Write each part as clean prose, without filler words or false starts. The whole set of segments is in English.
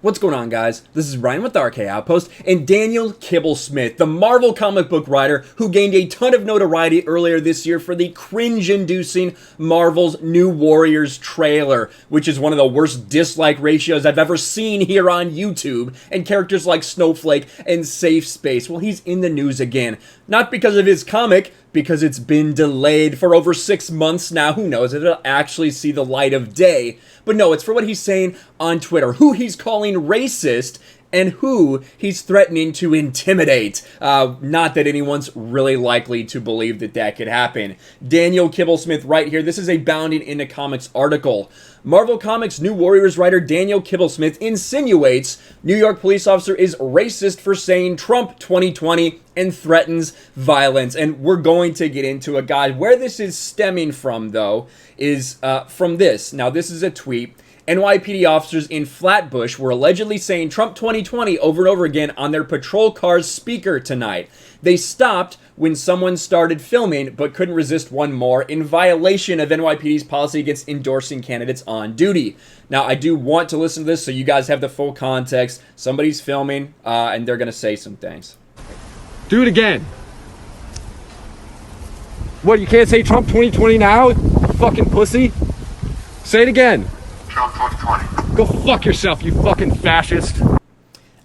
What's going on, guys? This is Ryan with RK Outpost, and Daniel Kibblesmith, the Marvel comic book writer who gained a ton of notoriety earlier this year for the cringe-inducing Marvel's New Warriors trailer, which is one of the worst dislike ratios I've ever seen here on YouTube, and characters like Snowflake and Safe Space. Well, he's in the news again. Not because of his comic, because it's been delayed for over 6 months now. Who knows if it'll actually see the light of day. But no, it's for what he's saying on Twitter, who he's calling racist, and who he's threatening to intimidate. Not that anyone's really likely to believe that that could happen. Daniel Kibblesmith right here. This is a Bounding Into Comics article. Marvel Comics New Warriors writer Daniel Kibblesmith insinuates New York police officer is racist for saying Trump 2020 and threatens violence. And we're going to get into it, guys. Where this is stemming from, though, is from this. Now, this is a tweet. NYPD officers in Flatbush were allegedly saying Trump 2020 over and over again on their patrol car's speaker tonight. They stopped when someone started filming, but couldn't resist one more in violation of NYPD's policy against endorsing candidates on duty. Now, I do want to listen to this so you guys have the full context. Somebody's filming, and they're going to say some things. Do it again. What, you can't say Trump 2020 now? You fucking pussy. Say it again. Trump 2020. Go fuck yourself, you fucking fascist.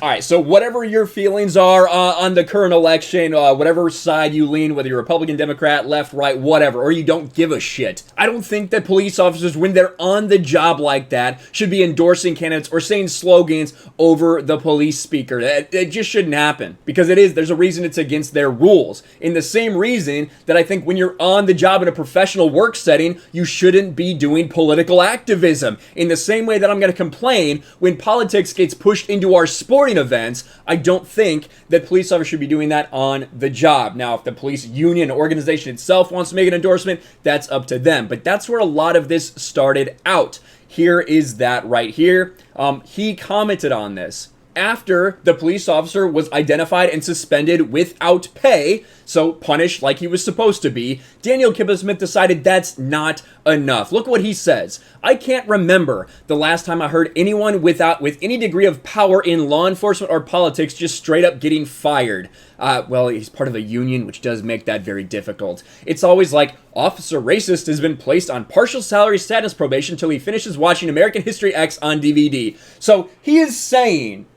Alright, so whatever your feelings are on the current election, whatever side you lean, whether you're Republican, Democrat, left, right, whatever, or you don't give a shit. I don't think that police officers, when they're on the job like that, should be endorsing candidates or saying slogans over the police speaker. It just shouldn't happen, because there's a reason it's against their rules. In the same reason that I think when you're on the job in a professional work setting, you shouldn't be doing political activism. In the same way that I'm going to complain when politics gets pushed into our sporting events, I don't think that police officers should be doing that on the job. Now, if the police union organization itself wants to make an endorsement, that's up to them. But that's where a lot of this started out. Here is that right here. He commented on this after the police officer was identified and suspended without pay, so punished like he was supposed to be. Daniel Kibblesmith decided that's not enough. Look what he says. I can't remember the last time I heard anyone with any degree of power in law enforcement or politics just straight up getting fired. Well, he's part of a union, which does make that very difficult. It's always like, Officer Racist has been placed on partial salary status probation until he finishes watching American History X on DVD. So he is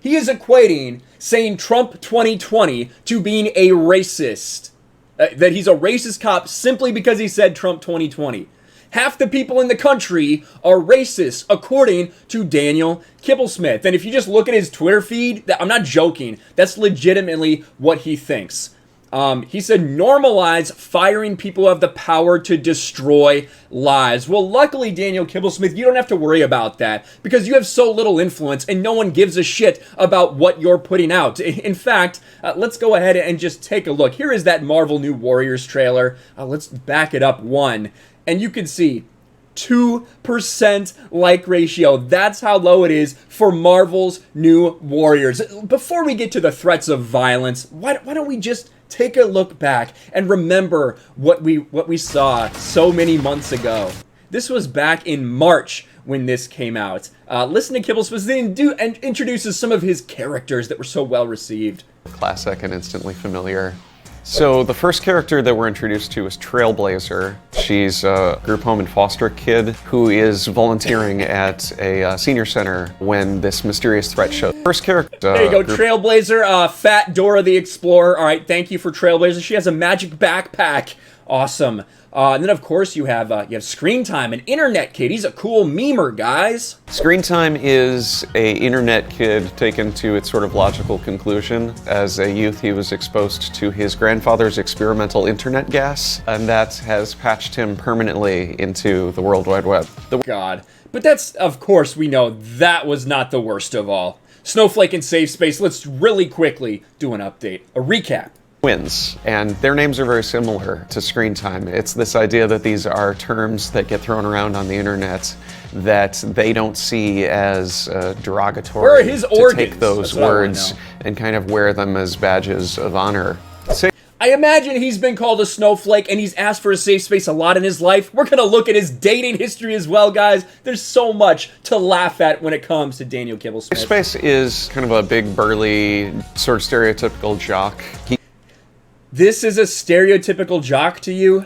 equating saying Trump 2020 to being a racist. That he's a racist cop simply because he said Trump 2020. Half the people in the country are racist, according to Daniel Kibblesmith. And if you just look at his Twitter feed, I'm not joking, that's legitimately what he thinks. He said, normalize firing people who have the power to destroy lives. Well, luckily, Daniel Kibblesmith, you don't have to worry about that because you have so little influence and no one gives a shit about what you're putting out. In fact, let's go ahead and just take a look. Here is that Marvel New Warriors trailer. Let's back it up one. And you can see 2% like ratio. That's how low it is for Marvel's New Warriors. Before we get to the threats of violence, why don't we just take a look back and remember what we saw so many months ago. This was back in March when this came out. Listen to Kibblesmith and introduces some of his characters that were so well received. Classic and instantly familiar. So the first character that we're introduced to is Trailblazer. She's a group home and foster kid who is volunteering at a senior center when this mysterious threat shows. First character. There you go, Trailblazer, Fat Dora the Explorer. All right, thank you for Trailblazer. She has a magic backpack. Awesome. And then, of course, you have Screen Time, an internet kid. He's a cool memer, guys. Screen Time is a internet kid taken to its sort of logical conclusion. As a youth, he was exposed to his grandfather's experimental internet gas, and that has patched him permanently into the World Wide Web. God. But that's, of course, we know that was not the worst of all. Snowflake and Safe Space, let's really quickly do an update, a recap. Twins, and their names are very similar to Screen Time. It's this idea that these are terms that get thrown around on the internet that they don't see as derogatory. Where are his organs? To take those words and kind of wear them as badges of honor. I imagine he's been called a snowflake and he's asked for a safe space a lot in his life. We're gonna look at his dating history as well, guys. There's so much to laugh at when it comes to Daniel Kibblesmith. Space is kind of a big, burly, sort of stereotypical jock. This is a stereotypical jock to you?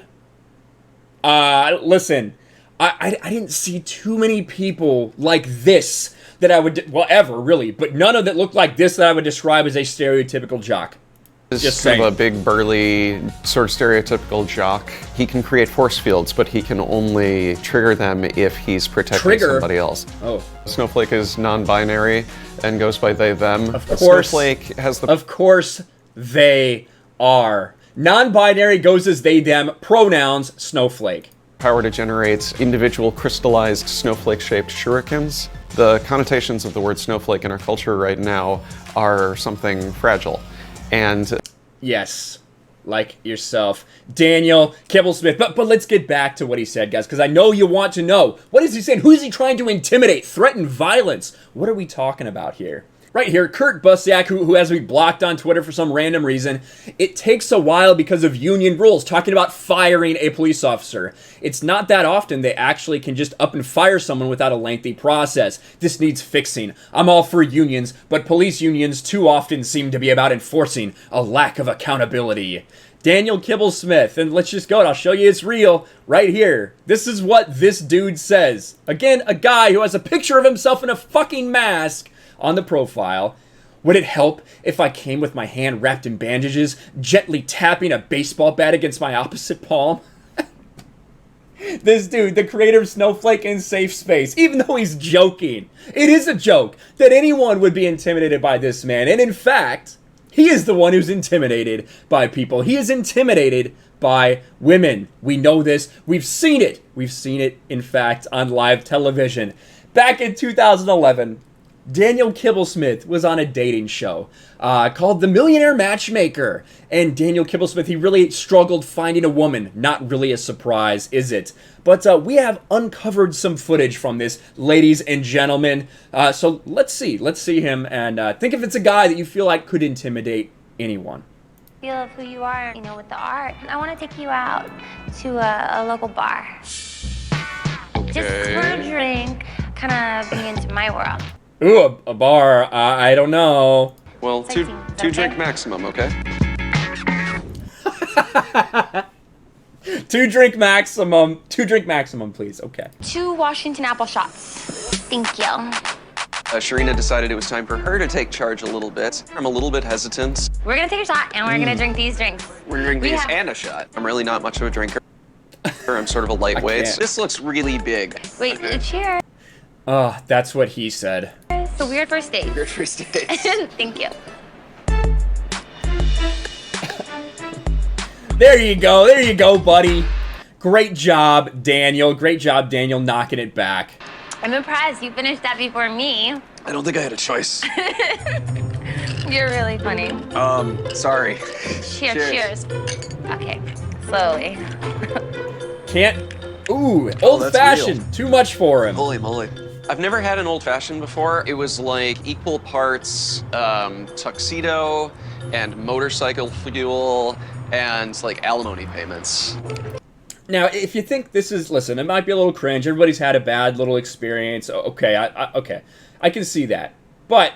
Listen, I didn't see too many people like this that I would, well, ever, really, but none of that looked like this that I would describe as a stereotypical jock. Just kind of a big, burly, sort of stereotypical jock. He can create force fields, but he can only trigger them if he's protecting somebody else. Oh. Snowflake is non-binary and goes by they, them. Of course. Snowflake has the... Of course they are. Non-binary goes as they, them, pronouns, snowflake. Power to generate individual crystallized snowflake-shaped shurikens. The connotations of the word snowflake in our culture right now are something fragile. And yes, like yourself, Daniel Kibblesmith. But let's get back to what he said, guys, because I know you want to know. What is he saying? Who is he trying to intimidate, threaten violence? What are we talking about here? Right here, Kurt Busiak, who has me blocked on Twitter for some random reason. It takes a while because of union rules, talking about firing a police officer. It's not that often they actually can just up and fire someone without a lengthy process. This needs fixing. I'm all for unions, but police unions too often seem to be about enforcing a lack of accountability. Daniel Kibblesmith, and let's just go, and I'll show you it's real right here. This is what this dude says. Again, a guy who has a picture of himself in a fucking mask on the profile. Would it help if I came with my hand wrapped in bandages, gently tapping a baseball bat against my opposite palm? This dude, the creator of Snowflake and Safe Space, even though he's joking, it is a joke that anyone would be intimidated by this man. And in fact, he is the one who's intimidated by people. He is intimidated by women. We know this. We've seen it. We've seen it, in fact, on live television. Back in 2011, Daniel Kibblesmith was on a dating show called The Millionaire Matchmaker. And Daniel Kibblesmith, he really struggled finding a woman. Not really a surprise, is it? But we have uncovered some footage from this, ladies and gentlemen. So let's see him and think if it's a guy that you feel like could intimidate anyone. Feel of who you are, with the art. I want to take you out to a local bar. Okay. Just for a drink, kind of be into my world. Ooh, a bar. I don't know. Well, two drink maximum, okay? 2 drink maximum. 2 drink maximum, please. Okay. 2 Washington apple shots. Thank you. Sharina decided it was time for her to take charge a little bit. I'm a little bit hesitant. We're gonna take a shot and we're gonna drink these drinks. We're gonna drink these and a shot. I'm really not much of a drinker. I'm sort of a lightweight. This looks really big. Wait, cheers. Oh, that's what he said. It's a weird first date. Weird first date. Thank you. There you go, buddy. Great job, Daniel. Great job, Daniel, knocking it back. I'm impressed. You finished that before me. I don't think I had a choice. You're really funny. Sorry. Cheers. Okay, slowly. Can't. Ooh, old-fashioned. real. Too much for him. Holy moly. I've never had an old-fashioned before. It was like equal parts tuxedo and motorcycle fuel and like alimony payments. Now, if you think this is, listen, it might be a little cringe. Everybody's had a bad little experience. Okay, I can see that. But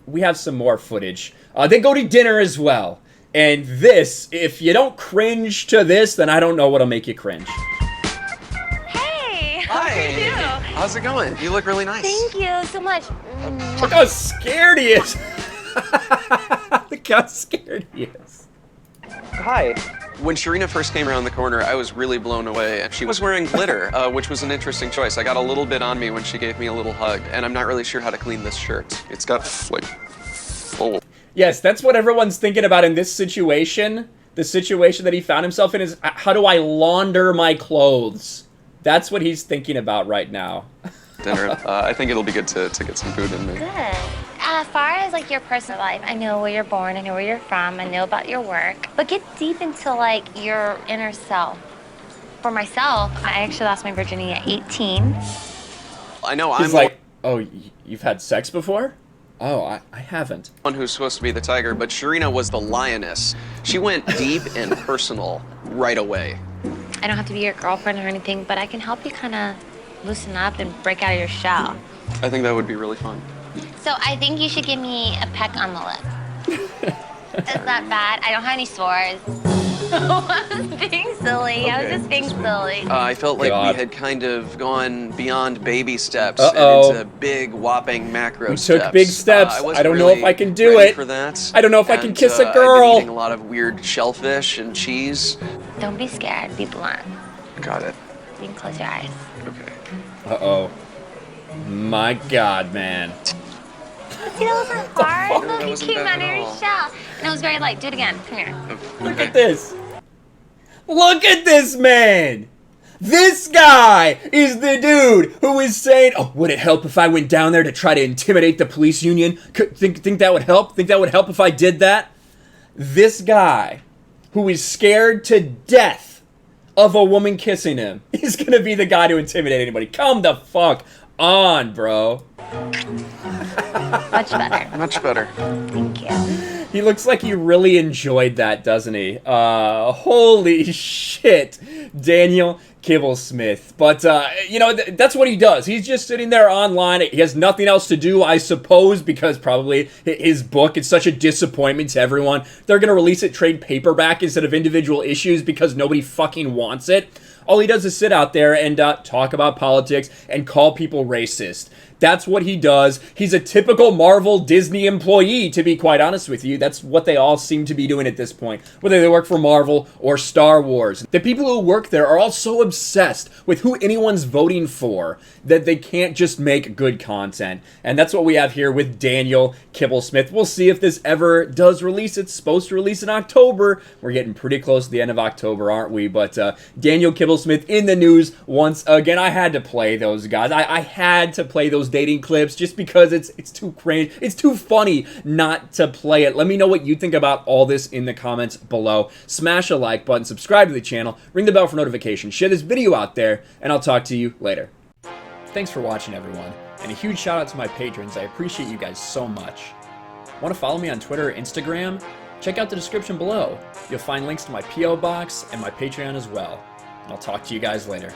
we have some more footage. They go to dinner as well. And this, if you don't cringe to this, then I don't know what'll make you cringe. Hey, Hi. how are you? How's it going? You look really nice. Thank you so much. Look how scared he is. Look how scared he is. Hi. When Sharina first came around the corner, I was really blown away. She was wearing glitter, which was an interesting choice. I got a little bit on me when she gave me a little hug, and I'm not really sure how to clean this shirt. It's got, like, full. Yes, that's what everyone's thinking about in this situation. The situation that he found himself in is, how do I launder my clothes? That's what he's thinking about right now. Dinner. I think it'll be good to get some food in me. Good. As far as like your personal life, I know where you're born, I know where you're from, I know about your work, but get deep into like your inner self. For myself, I actually lost my virginity at 18. I know. He's like, oh, you've had sex before? Oh, I haven't. One who's supposed to be the tiger, but Sharina was the lioness. She went deep and personal right away. I don't have to be your girlfriend or anything, but I can help you kind of loosen up and break out of your shell. I think that would be really fun. So I think you should give me a peck on the lip. Is that bad? I don't have any sores. I was being silly. I was just being silly. I felt like God. we had kind of gone beyond baby steps Uh-oh. and into big, whopping macro We steps. took big steps. wasn't I don't know really if I can do ready it. for that. I don't know if I can kiss a I've girl. been eating a lot of weird shellfish and cheese. Don't be scared. Be blunt. Got it. You can close your eyes. Okay. Uh-oh. My God, man. See, that wasn't hard. That Look, you wasn't came bad out of at your all. shell. And it was very light. Do it again. Come here. Look at this. Look at this man. This guy is the dude who is saying, oh, would it help if I went down there to try to intimidate the police union? Think that would help? Think that would help if I did that? This guy who is scared to death of a woman kissing him is going to be the guy to intimidate anybody. Come the fuck on, bro. Much better. Much better. Thank you. He looks like he really enjoyed that, doesn't he? Holy shit, Daniel Kibblesmith. But, you know, that's what he does. He's just sitting there online. He has nothing else to do, I suppose, because probably his book is such a disappointment to everyone. They're going to release it trade paperback instead of individual issues because nobody fucking wants it. All he does is sit out there and talk about politics and call people racist. That's what he does. He's a typical Marvel Disney employee, to be quite honest with you. That's what they all seem to be doing at this point, whether they work for Marvel or Star Wars. The people who work there are all so obsessed with who anyone's voting for that they can't just make good content. And that's what we have here with Daniel Kibblesmith. We'll see if this ever does release. It's supposed to release in October. We're getting pretty close to the end of October, aren't we? But Daniel Kibblesmith in the news once again. I had to play those guys. I had to play those dating clips just because it's too cringe. It's too funny not to play it. Let me know what you think about all this in the comments below. Smash a like button, subscribe to the channel, ring the bell for notifications, share this video out there, and I'll talk to you later. Thanks for watching, everyone, and a huge shout out to my patrons. I appreciate you guys so much. Want to follow me on Twitter or Instagram? Check out the description below. You'll find links to my P.O. box and my Patreon as well. And I'll talk to you guys later.